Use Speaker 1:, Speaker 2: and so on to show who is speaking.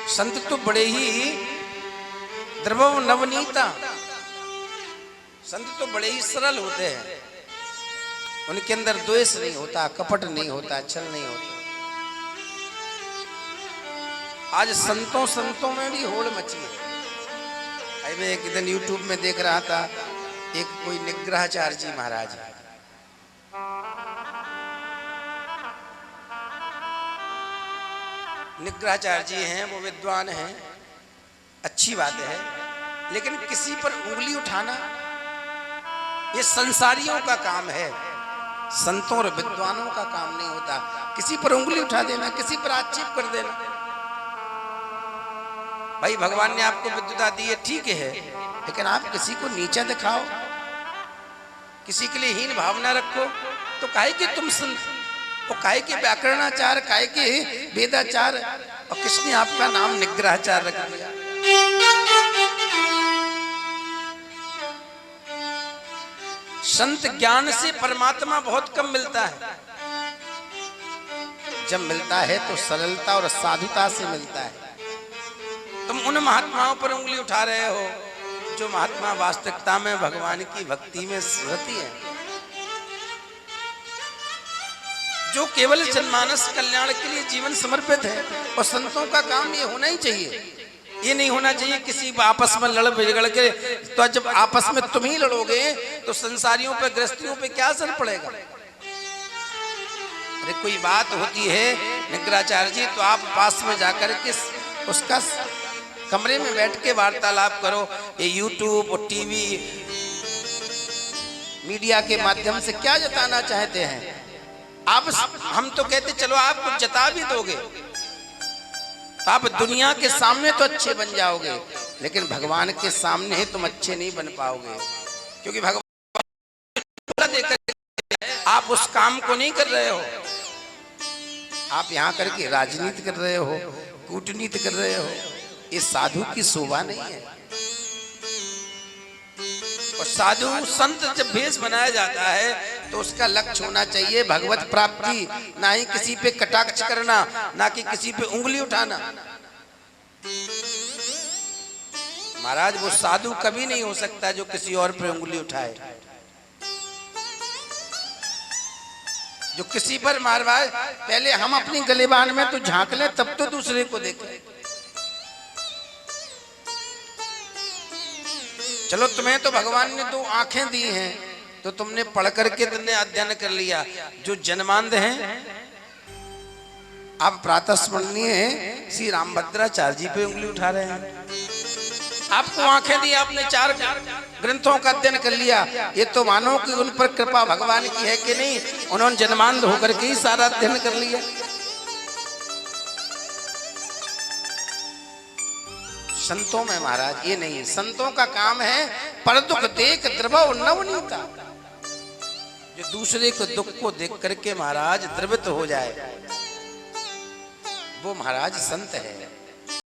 Speaker 1: संत तो बड़े ही द्रवव नवनीता, संत तो बड़े ही सरल होते हैं, उनके अंदर द्वेष नहीं होता, कपट नहीं होता, छल नहीं होता। आज संतों में भी होड़ मची है। मैं एक दिन यूट्यूब में देख रहा था, एक कोई निग्रहाचार्य जी महाराज, निग्रहाचार्य जी हैं, वो विद्वान हैं, अच्छी बात है, लेकिन किसी पर उंगली उठाना ये संसारियों का काम है, संतों और विद्वानों का काम नहीं होता। किसी पर उंगली उठा देना, किसी पर आक्षेप कर देना। भाई भगवान ने आपको विद्वता दी है, ठीक है, लेकिन आप किसी को नीचा दिखाओ, किसी के लिए हीन भावना रखो, तो काहे कि तुम संत, और काहे के व्याकरणाचार, काहे के वेदाचार, और किसने आपका नाम निग्रहाचार रख दिया। संत ज्ञान से परमात्मा बहुत कम मिलता है, जब मिलता है तो सरलता और साधुता से मिलता है। तुम उन महात्माओं पर उंगली उठा रहे हो जो महात्मा वास्तविकता में भगवान की भक्ति में रहती है, जो केवल जनमानस कल्याण के लिए जीवन समर्पित है। और संतों का काम ये होना ही चाहिए, ये नहीं होना चाहिए किसी आपस में लड़ बिगड़ के। तो जब आपस में तुम ही लड़ोगे तो संसारियों पे, गृहस्थियों पे क्या असर पड़ेगा। अरे कोई बात होती है निग्रहाचार्य जी, तो आप पास में जाकर के उसका कमरे में बैठ के वार्तालाप करो। ये यूट्यूब और टीवी मीडिया के माध्यम से क्या जताना चाहते हैं आप? हम तो कहते चलो आप कुछ जता भी दोगे तो आप दुनिया के सामने तो अच्छे बन जाओगे, लेकिन भगवान के सामने तुम अच्छे नहीं बन पाओगे, क्योंकि भगवान देखकर आप उस काम को नहीं कर रहे हो। आप यहाँ करके राजनीति कर रहे हो, कूटनीति कर रहे हो, ये साधु की शोभा नहीं है। और साधु संत जब भेष बनाया जाता है तो उसका लक्ष्य होना चाहिए भगवत प्राप्ति, ना ही किसी पे कटाक्ष करना, ना कि किसी पे उंगली उठाना। महाराज वो साधु कभी नहीं हो सकता जो किसी और पे उंगली उठाए, जो किसी पर मारवाए। पहले हम अपनी गलेबान में तो झांक ले, तब तो दूसरे को देखें। चलो तुम्हें तो भगवान ने 2 आंखें दी हैं, तो तुमने पढ़ करके तुमने अध्ययन कर लिया। जो जन्मांध हैं, आप प्रातः स्मरणीय हैं श्री रामभद्राचार्य जी पे उंगली उठा रहे हैं। आपको आंखें दी, आपने 4 ग्रंथों का अध्ययन कर लिया, ये तो मानो कि उन पर कृपा भगवान की है कि नहीं, उन्होंने जन्मांध होकर के ही सारा अध्ययन कर लिया। संतों में महाराज ये नहीं है। संतों का काम है पर दुख देख द्रवव नवनीता, जो दूसरे को दुख को देख करके महाराज द्रवित हो जाए, वो महाराज संत है।